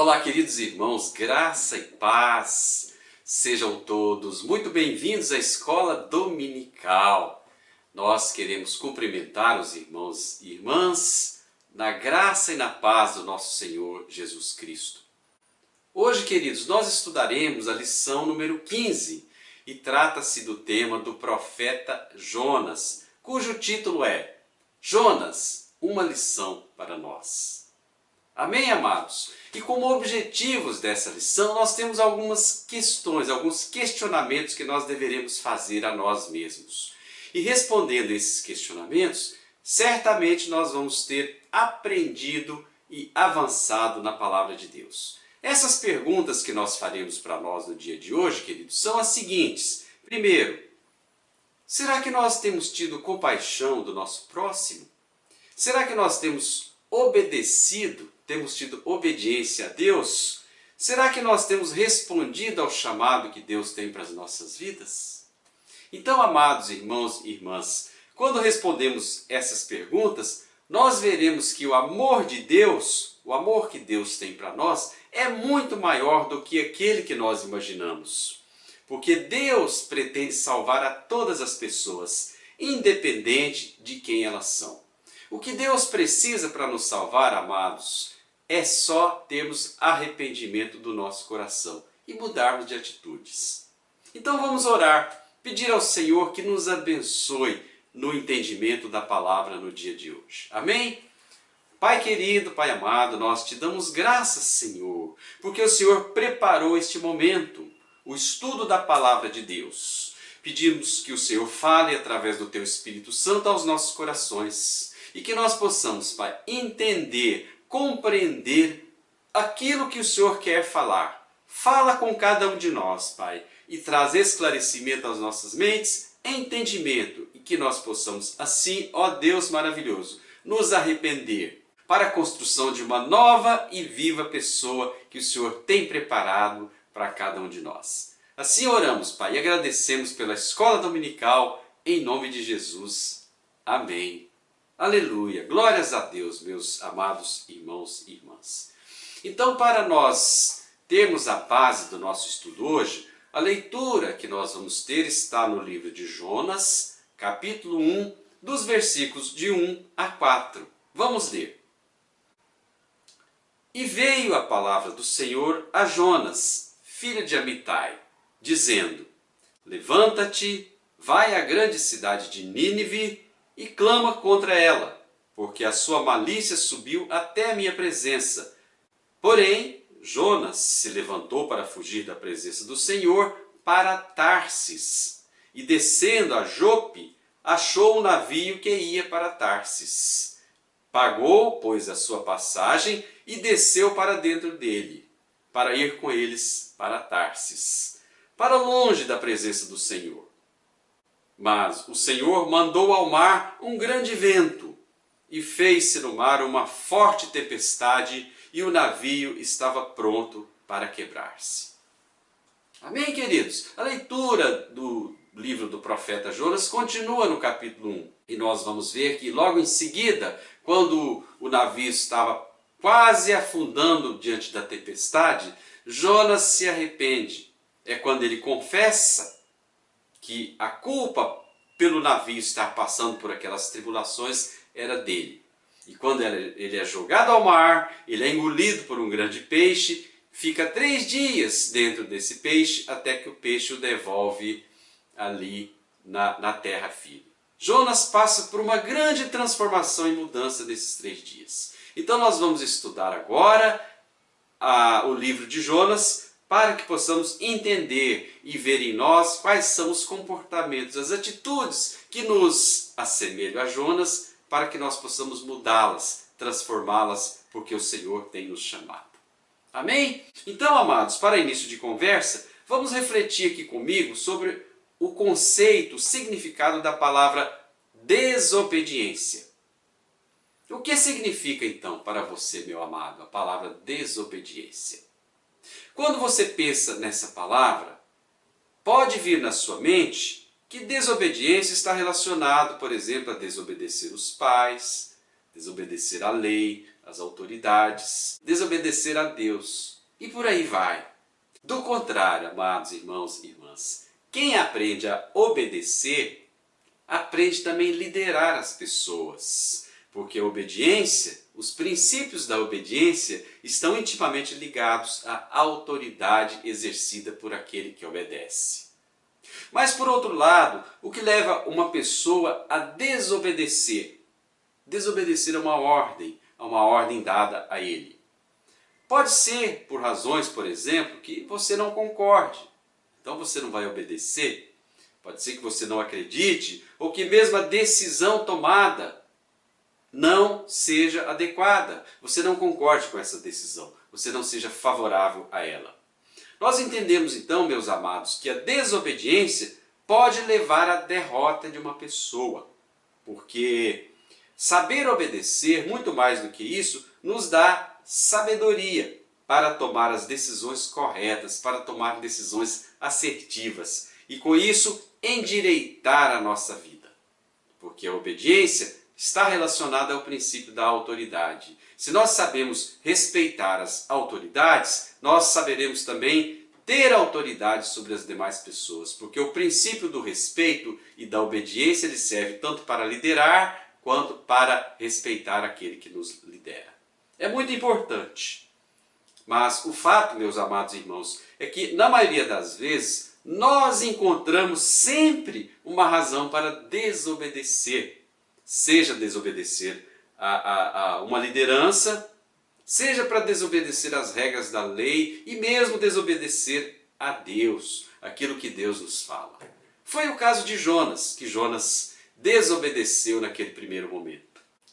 Olá, queridos irmãos, graça e paz. Sejam todos muito bem-vindos à Escola Dominical. Nós queremos cumprimentar os irmãos e irmãs na graça e na paz do nosso Senhor Jesus Cristo. Hoje, queridos, nós estudaremos a lição número 15 e trata-se do tema do profeta Jonas, cujo título é Jonas, uma lição para nós. Amém, amados? E como objetivos dessa lição, nós temos algumas questões, alguns questionamentos que nós deveremos fazer a nós mesmos. E respondendo esses questionamentos, certamente nós vamos ter aprendido e avançado na palavra de Deus. Essas perguntas que nós faremos para nós no dia de hoje, queridos, são as seguintes. Primeiro, será que nós temos tido compaixão do nosso próximo? Será que nós temos obedecido? Temos tido obediência a Deus? Será que nós temos respondido ao chamado que Deus tem para as nossas vidas? Então, amados irmãos e irmãs, quando respondemos essas perguntas, nós veremos que o amor de Deus, o amor que Deus tem para nós, é muito maior do que aquele que nós imaginamos. Porque Deus pretende salvar a todas as pessoas, independente de quem elas são. O que Deus precisa para nos salvar, amados, é só termos arrependimento do nosso coração e mudarmos de atitudes. Então vamos orar, pedir ao Senhor que nos abençoe no entendimento da palavra no dia de hoje. Amém? Pai querido, Pai amado, nós te damos graças, Senhor, porque o Senhor preparou este momento, o estudo da palavra de Deus. Pedimos que o Senhor fale através do teu Espírito Santo aos nossos corações e que nós possamos, Pai, entender, compreender aquilo que o Senhor quer falar. Fala com cada um de nós, Pai, e traz esclarecimento às nossas mentes, entendimento, e que nós possamos assim, ó Deus maravilhoso, nos arrepender para a construção de uma nova e viva pessoa que o Senhor tem preparado para cada um de nós. Assim oramos, Pai, e agradecemos pela Escola Dominical, em nome de Jesus. Amém. Aleluia, glórias a Deus, meus amados irmãos e irmãs. Então, para nós termos a base do nosso estudo hoje, a leitura que nós vamos ter está no livro de Jonas, capítulo 1, dos versículos de 1 a 4. Vamos ler. E veio a palavra do Senhor a Jonas, filho de Amitai, dizendo: Levanta-te, vai à grande cidade de Nínive, e clama contra ela, porque a sua malícia subiu até a minha presença. Porém, Jonas se levantou para fugir da presença do Senhor para Tarsis, e descendo a Jope, achou um navio que ia para Tarsis. Pagou, pois, a sua passagem e desceu para dentro dele, para ir com eles para Tarsis, para longe da presença do Senhor. Mas o Senhor mandou ao mar um grande vento, e fez-se no mar uma forte tempestade, e o navio estava pronto para quebrar-se. Amém, queridos? A leitura do livro do profeta Jonas continua no capítulo 1. E nós vamos ver que logo em seguida, quando o navio estava quase afundando diante da tempestade, Jonas se arrepende. É quando ele confessa que a culpa pelo navio estar passando por aquelas tribulações era dele. E quando ele é jogado ao mar, ele é engolido por um grande peixe, fica 3 dias dentro desse peixe, até que o peixe o devolve ali na terra firme. Jonas passa por uma grande transformação e mudança desses 3 dias. Então nós vamos estudar agora o livro de Jonas, para que possamos entender e ver em nós quais são os comportamentos, as atitudes que nos assemelham a Jonas, para que nós possamos mudá-las, transformá-las, porque o Senhor tem nos chamado. Amém? Então, amados, para início de conversa, vamos refletir aqui comigo sobre o conceito, o significado da palavra desobediência. O que significa, então, para você, meu amado, a palavra desobediência? Quando você pensa nessa palavra, pode vir na sua mente que desobediência está relacionado, por exemplo, a desobedecer os pais, desobedecer a lei, as autoridades, desobedecer a Deus. E por aí vai. Do contrário, amados irmãos e irmãs, quem aprende a obedecer, aprende também a liderar as pessoas. Porque a obediência, os princípios da obediência estão intimamente ligados à autoridade exercida por aquele que obedece. Mas por outro lado, o que leva uma pessoa a desobedecer? Desobedecer a uma ordem dada a ele. Pode ser por razões, por exemplo, que você não concorde. Então você não vai obedecer. Pode ser que você não acredite ou que mesmo a decisão tomada não seja adequada. Você não concorde com essa decisão. Você não seja favorável a ela. Nós entendemos então, meus amados, que a desobediência pode levar à derrota de uma pessoa. Porque saber obedecer, muito mais do que isso, nos dá sabedoria para tomar as decisões corretas, para tomar decisões assertivas e com isso endireitar a nossa vida. Porque a obediência está relacionada ao princípio da autoridade. Se nós sabemos respeitar as autoridades, nós saberemos também ter autoridade sobre as demais pessoas, porque o princípio do respeito e da obediência ele serve tanto para liderar quanto para respeitar aquele que nos lidera. É muito importante. Mas o fato, meus amados irmãos, é que na maioria das vezes nós encontramos sempre uma razão para desobedecer. Seja desobedecer a uma liderança, seja para desobedecer às regras da lei e mesmo desobedecer a Deus, aquilo que Deus nos fala. Foi o caso de Jonas, que Jonas desobedeceu naquele primeiro momento.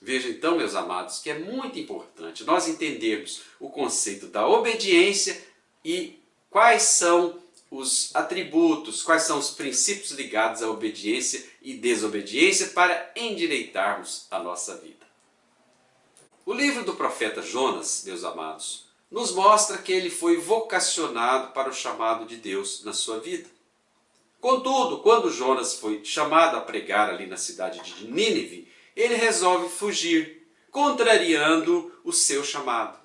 Veja então, meus amados, que é muito importante nós entendermos o conceito da obediência e quais são os atributos, quais são os princípios ligados à obediência e desobediência para endireitarmos a nossa vida. O livro do profeta Jonas, meus amados, nos mostra que ele foi vocacionado para o chamado de Deus na sua vida. Contudo, quando Jonas foi chamado a pregar ali na cidade de Nínive, ele resolve fugir, contrariando o seu chamado.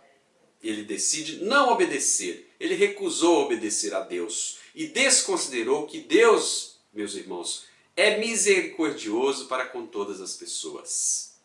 Ele decide não obedecer, ele recusou obedecer a Deus e desconsiderou que Deus, meus irmãos, é misericordioso para com todas as pessoas.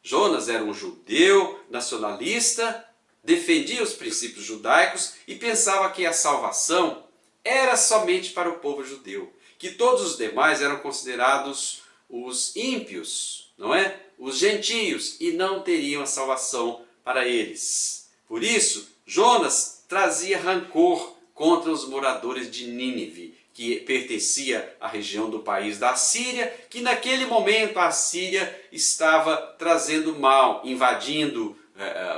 Jonas era um judeu nacionalista, defendia os princípios judaicos e pensava que a salvação era somente para o povo judeu, que todos os demais eram considerados os ímpios, não é? Os gentios, e não teriam a salvação para eles. Por isso, Jonas trazia rancor contra os moradores de Nínive, que pertencia à região do país da Síria, que naquele momento a Síria estava trazendo mal, invadindo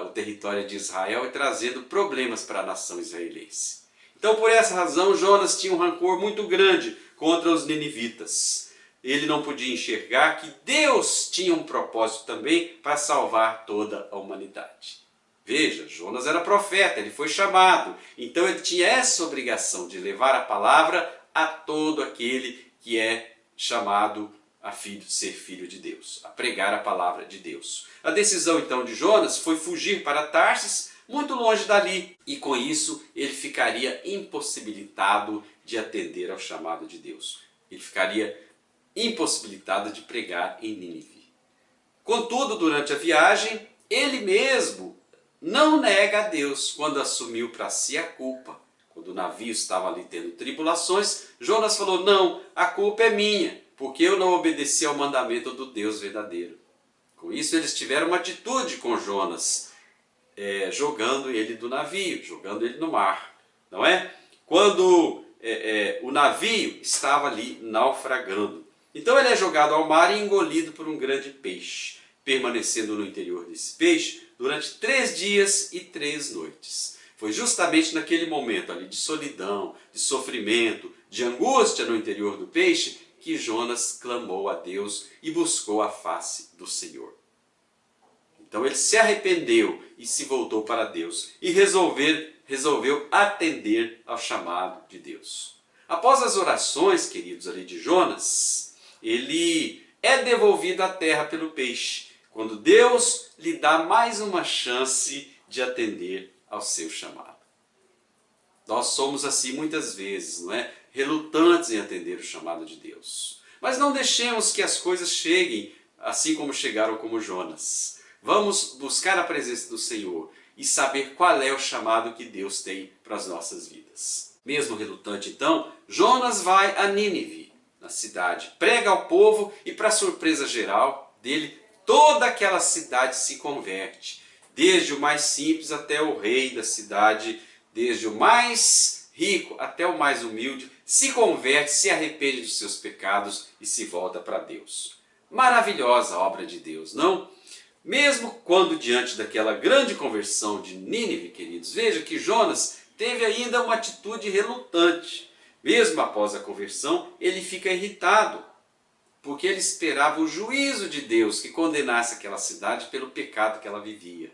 o território de Israel e trazendo problemas para a nação israelense. Então, por essa razão, Jonas tinha um rancor muito grande contra os ninivitas. Ele não podia enxergar que Deus tinha um propósito também para salvar toda a humanidade. Veja, Jonas era profeta, ele foi chamado. Então ele tinha essa obrigação de levar a palavra a todo aquele que é chamado a ser filho de Deus, a pregar a palavra de Deus. A decisão então de Jonas foi fugir para Tarsis, muito longe dali, e com isso ele ficaria impossibilitado de atender ao chamado de Deus. Ele ficaria impossibilitado de pregar em Nínive. Contudo, durante a viagem, ele mesmo não nega a Deus quando assumiu para si a culpa. Quando o navio estava ali tendo tribulações, Jonas falou: não, a culpa é minha, porque eu não obedeci ao mandamento do Deus verdadeiro. Com isso eles tiveram uma atitude com Jonas, jogando ele do navio, jogando ele no mar, não é? Quando o navio estava ali naufragando. Então ele é jogado ao mar e engolido por um grande peixe, permanecendo no interior desse peixe durante 3 dias e 3 noites. Foi justamente naquele momento ali de solidão, de sofrimento, de angústia no interior do peixe, que Jonas clamou a Deus e buscou a face do Senhor. Então ele se arrependeu e se voltou para Deus e resolveu atender ao chamado de Deus. Após as orações, queridos, ali de Jonas, ele é devolvido à terra pelo peixe, quando Deus lhe dá mais uma chance de atender ao seu chamado. Nós somos assim muitas vezes, não é? Relutantes em atender o chamado de Deus. Mas não deixemos que as coisas cheguem assim como chegaram como Jonas. Vamos buscar a presença do Senhor e saber qual é o chamado que Deus tem para as nossas vidas. Mesmo relutante, então, Jonas vai a Nínive, na cidade, prega ao povo e, para surpresa geral dele, toda aquela cidade se converte. Desde o mais simples até o rei da cidade, desde o mais rico até o mais humilde, se converte, se arrepende dos seus pecados e se volta para Deus. Maravilhosa obra de Deus, não? Mesmo quando diante daquela grande conversão de Nínive, queridos, veja que Jonas teve ainda uma atitude relutante. Mesmo após a conversão, ele fica irritado, porque ele esperava o juízo de Deus que condenasse aquela cidade pelo pecado que ela vivia.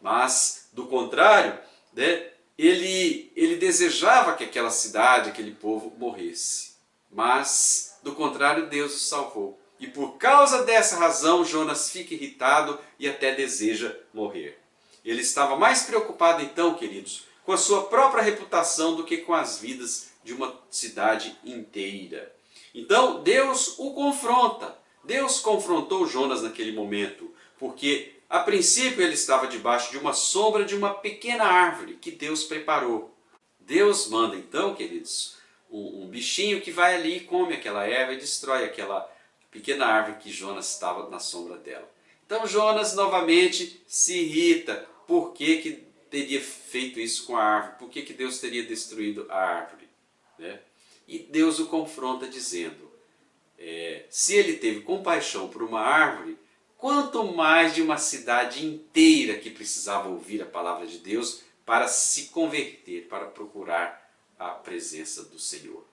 Mas, do contrário, né, ele desejava que aquela cidade, aquele povo morresse. Mas, do contrário, Deus o salvou. E por causa dessa razão, Jonas fica irritado e até deseja morrer. Ele estava mais preocupado então, queridos, com a sua própria reputação do que com as vidas de uma cidade inteira. Então Deus o confronta. Deus confrontou Jonas naquele momento, porque a princípio ele estava debaixo de uma sombra de uma pequena árvore que Deus preparou. Deus manda então, queridos, um bichinho que vai ali e come aquela erva e destrói aquela pequena árvore que Jonas estava na sombra dela. Então Jonas novamente se irrita. Por que teria feito isso com a árvore? Por que Deus teria destruído a árvore? Né? E Deus o confronta dizendo, se ele teve compaixão por uma árvore, quanto mais de uma cidade inteira que precisava ouvir a palavra de Deus para se converter, para procurar a presença do Senhor.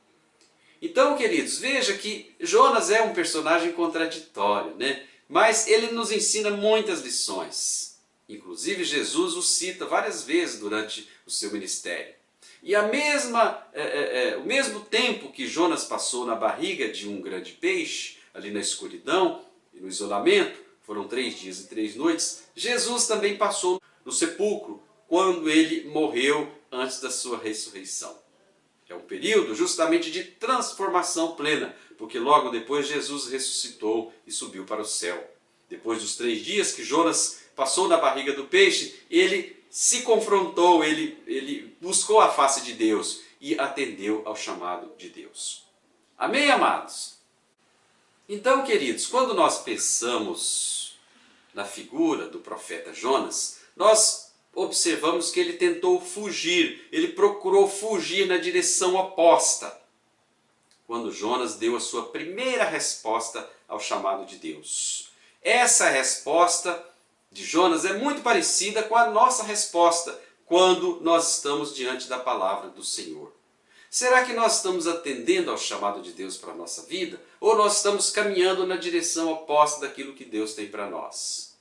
Então, queridos, veja que Jonas é um personagem contraditório, né? Mas ele nos ensina muitas lições. Inclusive, Jesus o cita várias vezes durante o seu ministério. E o mesmo tempo que Jonas passou na barriga de um grande peixe, ali na escuridão e no isolamento, foram 3 dias e 3 noites, Jesus também passou no sepulcro, quando ele morreu antes da sua ressurreição. É um período justamente de transformação plena, porque logo depois Jesus ressuscitou e subiu para o céu. Depois dos 3 dias que Jonas passou na barriga do peixe, ele se confrontou, ele buscou a face de Deus e atendeu ao chamado de Deus. Amém, amados? Então, queridos, quando nós pensamos na figura do profeta Jonas, nós observamos que ele tentou fugir, ele procurou fugir na direção oposta, quando Jonas deu a sua primeira resposta ao chamado de Deus. Essa resposta de Jonas é muito parecida com a nossa resposta quando nós estamos diante da palavra do Senhor. Será que nós estamos atendendo ao chamado de Deus para a nossa vida? Ou nós estamos caminhando na direção oposta daquilo que Deus tem para nós?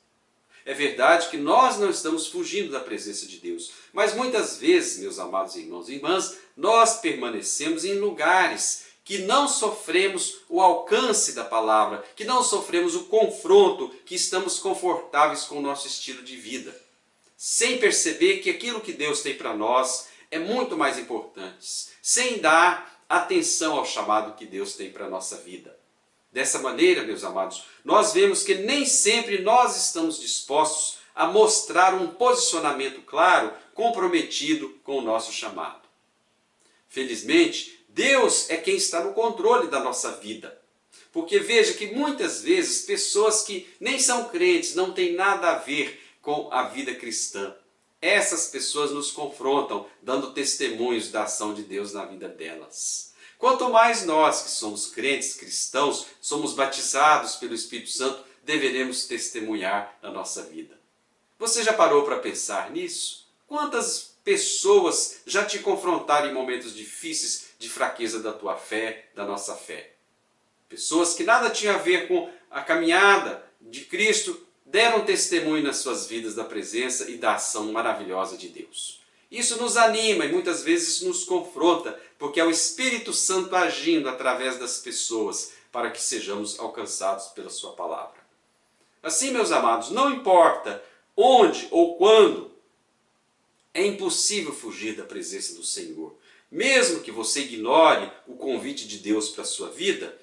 É verdade que nós não estamos fugindo da presença de Deus, mas muitas vezes, meus amados irmãos e irmãs, nós permanecemos em lugares que não sofremos o alcance da palavra, que não sofremos o confronto, que estamos confortáveis com o nosso estilo de vida, sem perceber que aquilo que Deus tem para nós é muito mais importante, sem dar atenção ao chamado que Deus tem para a nossa vida. Dessa maneira, meus amados, nós vemos que nem sempre nós estamos dispostos a mostrar um posicionamento claro, comprometido com o nosso chamado. Felizmente, Deus é quem está no controle da nossa vida. Porque veja que muitas vezes pessoas que nem são crentes, não têm nada a ver com a vida cristã, essas pessoas nos confrontam, dando testemunhos da ação de Deus na vida delas. Quanto mais nós que somos crentes, cristãos, somos batizados pelo Espírito Santo, deveremos testemunhar a nossa vida. Você já parou para pensar nisso? Quantas pessoas já te confrontaram em momentos difíceis de fraqueza da tua fé, da nossa fé? Pessoas que nada tinham a ver com a caminhada de Cristo, deram testemunho nas suas vidas da presença e da ação maravilhosa de Deus. Isso nos anima e muitas vezes nos confronta, porque é o Espírito Santo agindo através das pessoas para que sejamos alcançados pela sua palavra. Assim, meus amados, não importa onde ou quando É impossível fugir da presença do Senhor. Mesmo que você ignore o convite de Deus para a sua vida,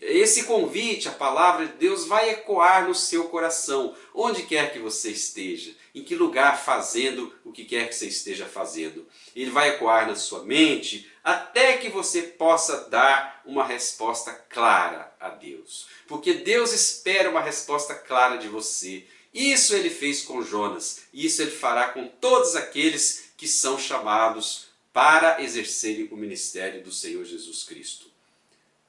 esse convite, a palavra de Deus, vai ecoar no seu coração, onde quer que você esteja, em que lugar fazendo o que quer que você esteja fazendo. Ele vai ecoar na sua mente até que você possa dar uma resposta clara a Deus. Porque Deus espera uma resposta clara de você. Isso ele fez com Jonas, e isso ele fará com todos aqueles que são chamados para exercerem o ministério do Senhor Jesus Cristo.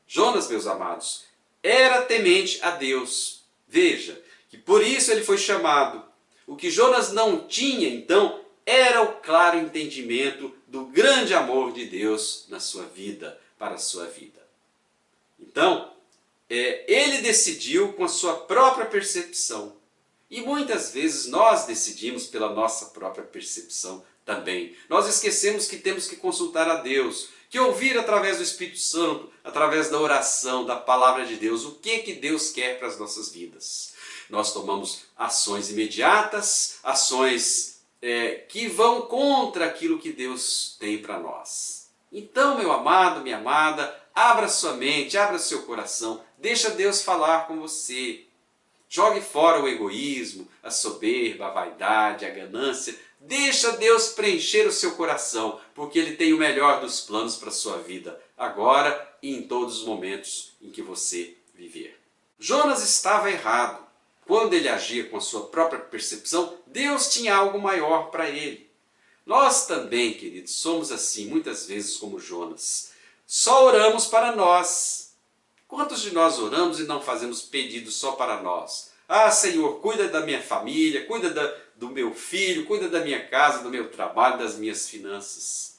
Jonas, meus amados, era temente a Deus. Veja, que por isso ele foi chamado. O que Jonas não tinha, então, era o claro entendimento do grande amor de Deus na sua vida, para a sua vida. Então, ele decidiu com a sua própria percepção. E muitas vezes nós decidimos pela nossa própria percepção também. Nós esquecemos que temos que consultar a Deus, que ouvir através do Espírito Santo, através da oração, da palavra de Deus, o que Deus quer para as nossas vidas. Nós tomamos ações imediatas, ações que vão contra aquilo que Deus tem para nós. Então, meu amado, minha amada, abra sua mente, abra seu coração, deixa Deus falar com você. Jogue fora o egoísmo, a soberba, a vaidade, a ganância. Deixa Deus preencher o seu coração, porque Ele tem o melhor dos planos para a sua vida, agora e em todos os momentos em que você viver. Jonas estava errado. Quando ele agia com a sua própria percepção, Deus tinha algo maior para ele. Nós também, queridos, somos assim, muitas vezes como Jonas. Só oramos para nós. Quantos de nós oramos e não fazemos pedidos só para nós? Ah, Senhor, cuida da minha família, cuida do meu filho, cuida da minha casa, do meu trabalho, das minhas finanças.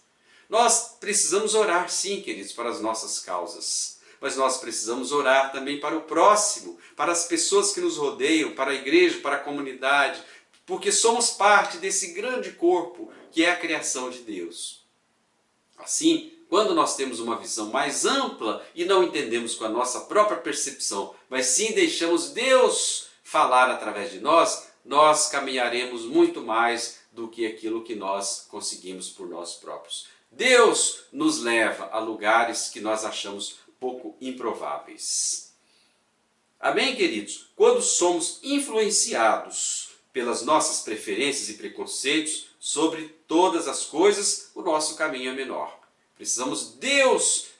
Nós precisamos orar sim, queridos, para as nossas causas. Mas nós precisamos orar também para o próximo, para as pessoas que nos rodeiam, para a igreja, para a comunidade, porque somos parte desse grande corpo que é a criação de Deus. Assim, quando nós temos uma visão mais ampla e não entendemos com a nossa própria percepção, mas sim deixamos Deus falar através de nós, nós caminharemos muito mais do que aquilo que nós conseguimos por nós próprios. Deus nos leva a lugares que nós achamos pouco improváveis. Amém, queridos? Quando somos influenciados pelas nossas preferências e preconceitos sobre todas as coisas, o nosso caminho é menor. Precisamos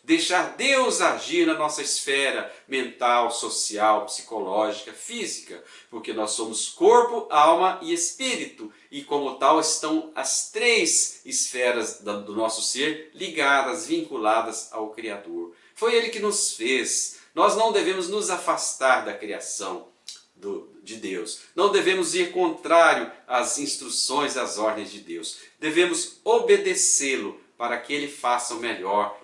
deixar Deus agir na nossa esfera mental, social, psicológica, física, porque nós somos corpo, alma e espírito, e como tal estão as três esferas do nosso ser ligadas, vinculadas ao Criador. Foi Ele que nos fez. Nós não devemos nos afastar da criação de Deus. Não devemos ir contrário às instruções, às ordens de Deus. Devemos obedecê-lo para que Ele faça o melhor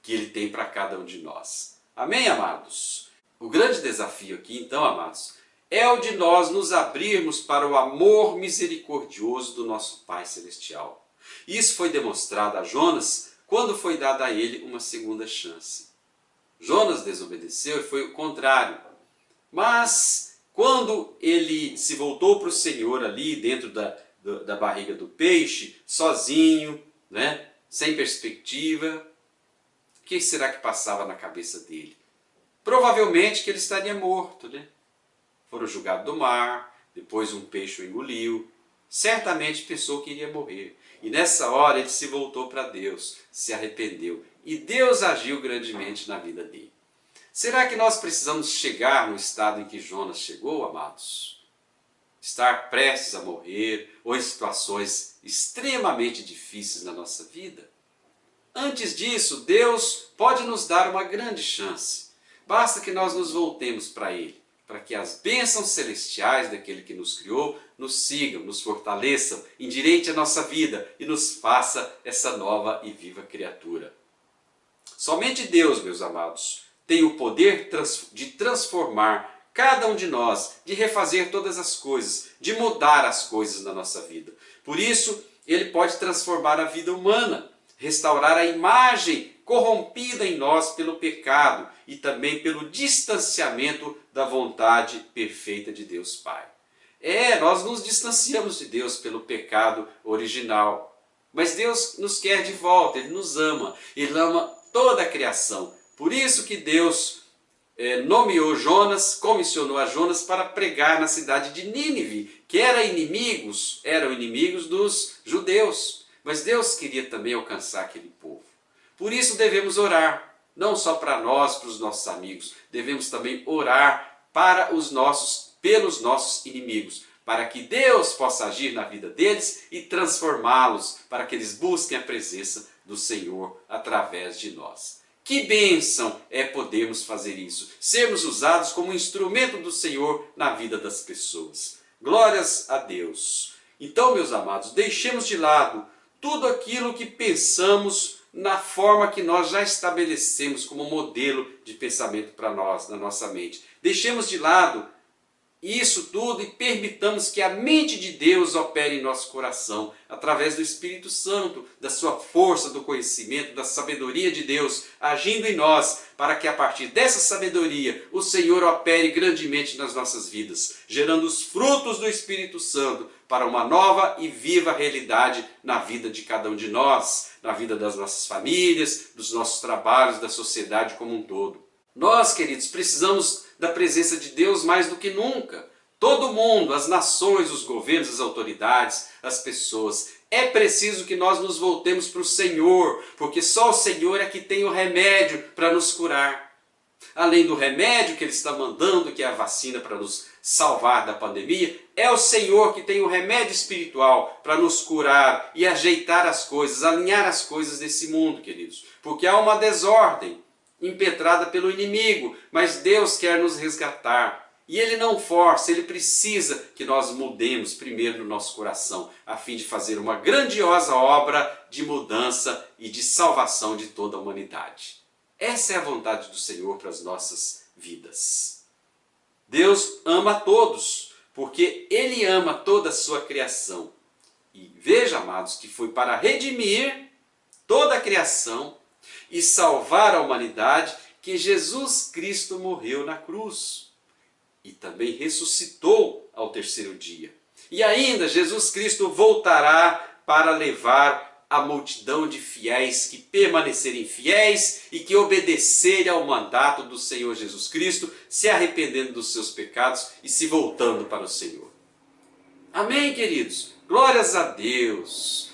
que Ele tem para cada um de nós. Amém, amados? O grande desafio aqui, então, amados, é o de nós nos abrirmos para o amor misericordioso do nosso Pai Celestial. Isso foi demonstrado a Jonas quando foi dada a ele uma segunda chance. Jonas desobedeceu e foi o contrário. Mas quando ele se voltou para o Senhor ali dentro da barriga do peixe, sozinho, né, sem perspectiva, o que será que passava na cabeça dele? Provavelmente que ele estaria morto, né? Foram jogados do mar, depois um peixe o engoliu. Certamente pensou que iria morrer. E nessa hora ele se voltou para Deus, se arrependeu. E Deus agiu grandemente na vida dele. Será que nós precisamos chegar no estado em que Jonas chegou, amados? Estar prestes a morrer ou em situações extremamente difíceis na nossa vida? Antes disso, Deus pode nos dar uma grande chance. Basta que nós nos voltemos para Ele, para que as bênçãos celestiais daquele que nos criou nos sigam, nos fortaleçam, endireite a nossa vida e nos faça essa nova e viva criatura. Somente Deus, meus amados, tem o poder de transformar cada um de nós, de refazer todas as coisas, de mudar as coisas na nossa vida. Por isso, Ele pode transformar a vida humana, restaurar a imagem corrompida em nós pelo pecado e também pelo distanciamento da vontade perfeita de Deus Pai. Nós nos distanciamos de Deus pelo pecado original. Mas Deus nos quer de volta, Ele nos ama, Ele ama toda a criação. Por isso que Deus nomeou Jonas, comissionou a Jonas para pregar na cidade de Nínive, que eram inimigos dos judeus. Mas Deus queria também alcançar aquele povo. Por isso devemos orar, não só para nós, para os nossos amigos, devemos também orar pelos nossos inimigos, para que Deus possa agir na vida deles e transformá-los, para que eles busquem a presença do Senhor através de nós. Que bênção é podermos fazer isso, sermos usados como instrumento do Senhor na vida das pessoas. Glórias a Deus. Então, meus amados, deixemos de lado tudo aquilo que pensamos na forma que nós já estabelecemos como modelo de pensamento para nós, na nossa mente. Deixemos de lado isso tudo e permitamos que a mente de Deus opere em nosso coração, através do Espírito Santo, da sua força, do conhecimento, da sabedoria de Deus, agindo em nós, para que a partir dessa sabedoria o Senhor opere grandemente nas nossas vidas, gerando os frutos do Espírito Santo para uma nova e viva realidade na vida de cada um de nós, na vida das nossas famílias, dos nossos trabalhos, da sociedade como um todo. Nós, queridos, precisamos da presença de Deus mais do que nunca. Todo mundo, as nações, os governos, as autoridades, as pessoas. É preciso que nós nos voltemos para o Senhor, porque só o Senhor é que tem o remédio para nos curar. Além do remédio que Ele está mandando, que é a vacina para nos salvar da pandemia, é o Senhor que tem o remédio espiritual para nos curar e ajeitar as coisas, alinhar as coisas desse mundo, queridos. Porque há uma desordem impetrada pelo inimigo, mas Deus quer nos resgatar. E Ele não força, Ele precisa que nós mudemos primeiro no nosso coração, a fim de fazer uma grandiosa obra de mudança e de salvação de toda a humanidade. Essa é a vontade do Senhor para as nossas vidas. Deus ama a todos, porque Ele ama toda a sua criação. E veja, amados, que foi para redimir toda a criação e salvar a humanidade que Jesus Cristo morreu na cruz e também ressuscitou ao terceiro dia. E ainda Jesus Cristo voltará para levar a multidão de fiéis que permanecerem fiéis e que obedecerem ao mandato do Senhor Jesus Cristo, se arrependendo dos seus pecados e se voltando para o Senhor. Amém, queridos? Glórias a Deus!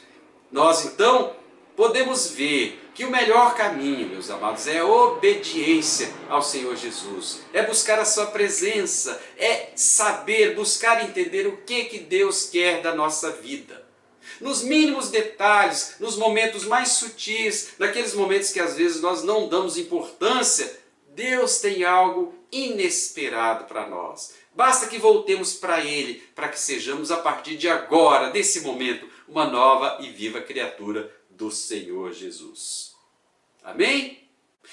Nós então podemos ver que o melhor caminho, meus amados, é a obediência ao Senhor Jesus. É buscar a sua presença, é saber, buscar entender o que Deus quer da nossa vida. Nos mínimos detalhes, nos momentos mais sutis, naqueles momentos que às vezes nós não damos importância, Deus tem algo inesperado para nós. Basta que voltemos para Ele, para que sejamos a partir de agora, desse momento, uma nova e viva criatura do Senhor Jesus. Amém?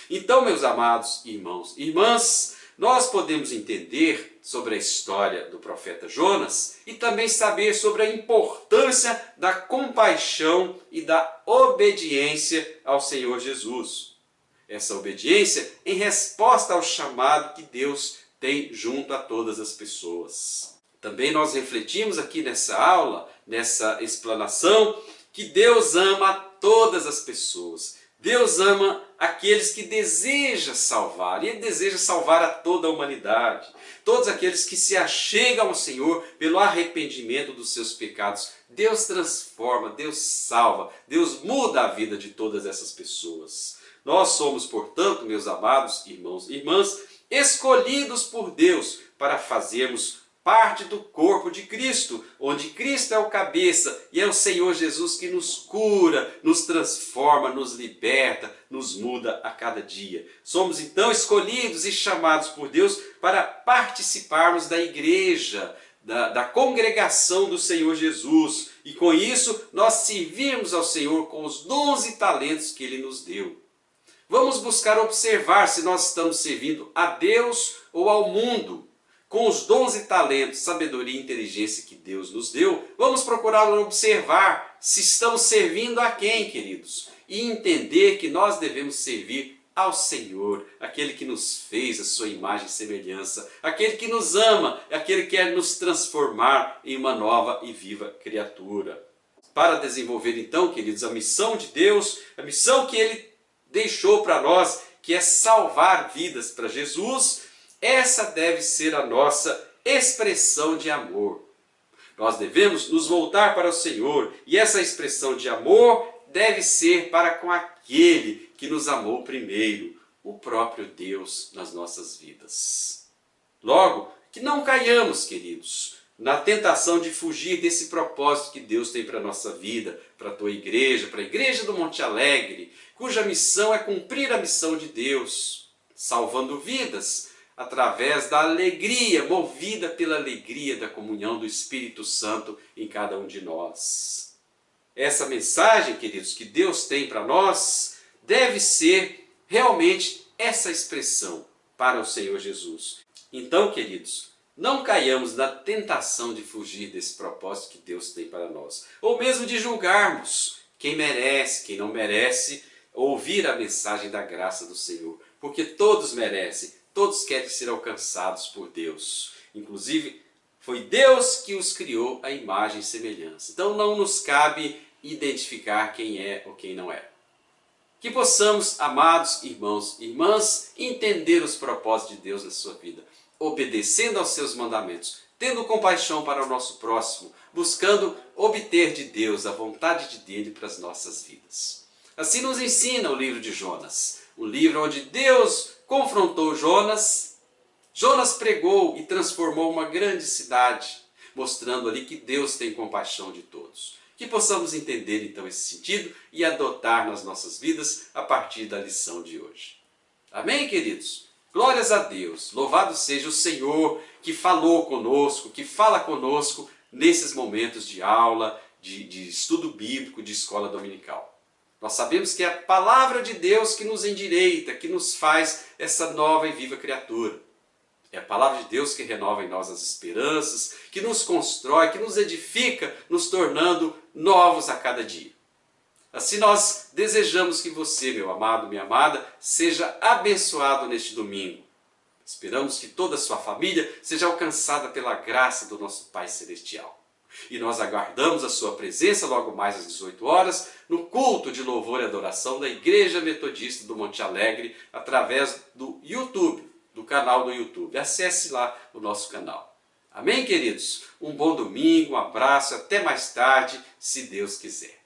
Então, meus amados irmãos e irmãs, nós podemos entender sobre a história do profeta Jonas e também saber sobre a importância da compaixão e da obediência ao Senhor Jesus. Essa obediência em resposta ao chamado que Deus tem junto a todas as pessoas. Também nós refletimos aqui nessa aula, nessa explanação, que Deus ama todas as pessoas. Deus ama aqueles que deseja salvar, e Ele deseja salvar a toda a humanidade. Todos aqueles que se achegam ao Senhor pelo arrependimento dos seus pecados. Deus transforma, Deus salva, Deus muda a vida de todas essas pessoas. Nós somos, portanto, meus amados irmãos e irmãs, escolhidos por Deus para fazermos parte do corpo de Cristo, onde Cristo é o cabeça e é o Senhor Jesus que nos cura, nos transforma, nos liberta, nos muda a cada dia. Somos então escolhidos e chamados por Deus para participarmos da igreja, da congregação do Senhor Jesus, e com isso nós servirmos ao Senhor com os dons e talentos que Ele nos deu. Vamos buscar observar se nós estamos servindo a Deus ou ao mundo. Com os dons e talentos, sabedoria e inteligência que Deus nos deu, vamos procurar observar se estamos servindo a quem, queridos? E entender que nós devemos servir ao Senhor, aquele que nos fez a sua imagem e semelhança, aquele que nos ama, aquele que quer nos transformar em uma nova e viva criatura. para desenvolver então, queridos, a missão de Deus, a missão que Ele deixou para nós, que é salvar vidas para Jesus, essa deve ser a nossa expressão de amor. Nós devemos nos voltar para o Senhor e essa expressão de amor deve ser para com aquele que nos amou primeiro, o próprio Deus nas nossas vidas. Logo, que não caiamos, queridos, na tentação de fugir desse propósito que Deus tem para a nossa vida, para a tua igreja, para a igreja do Monte Alegre, cuja missão é cumprir a missão de Deus, salvando vidas, através da alegria, movida pela alegria da comunhão do Espírito Santo em cada um de nós. Essa mensagem, queridos, que Deus tem para nós, deve ser realmente essa expressão para o Senhor Jesus. Então, queridos, não caiamos na tentação de fugir desse propósito que Deus tem para nós, ou mesmo de julgarmos quem merece, quem não merece ouvir a mensagem da graça do Senhor, porque todos merecem. Todos querem ser alcançados por Deus. Inclusive, foi Deus que os criou à imagem e semelhança. Então não nos cabe identificar quem é ou quem não é. Que possamos, amados irmãos e irmãs, entender os propósitos de Deus na sua vida, obedecendo aos seus mandamentos, tendo compaixão para o nosso próximo, buscando obter de Deus a vontade dele para as nossas vidas. Assim nos ensina o livro de Jonas, um livro onde Deus confrontou Jonas. Jonas pregou e transformou uma grande cidade, mostrando ali que Deus tem compaixão de todos. Que possamos entender então esse sentido e adotar nas nossas vidas a partir da lição de hoje. Amém, queridos? Glórias a Deus, louvado seja o Senhor que falou conosco, que fala conosco nesses momentos de aula, de estudo bíblico, de escola dominical. Nós sabemos que é a palavra de Deus que nos endireita, que nos faz essa nova e viva criatura. É a palavra de Deus que renova em nós as esperanças, que nos constrói, que nos edifica, nos tornando novos a cada dia. Assim nós desejamos que você, meu amado, minha amada, seja abençoado neste domingo. Esperamos que toda a sua família seja alcançada pela graça do nosso Pai Celestial. E nós aguardamos a sua presença logo mais às 18 horas no culto de louvor e adoração da Igreja Metodista do Monte Alegre através do YouTube, do canal do YouTube. Acesse lá o nosso canal. Amém, queridos? Um bom domingo, um abraço, até mais tarde, se Deus quiser.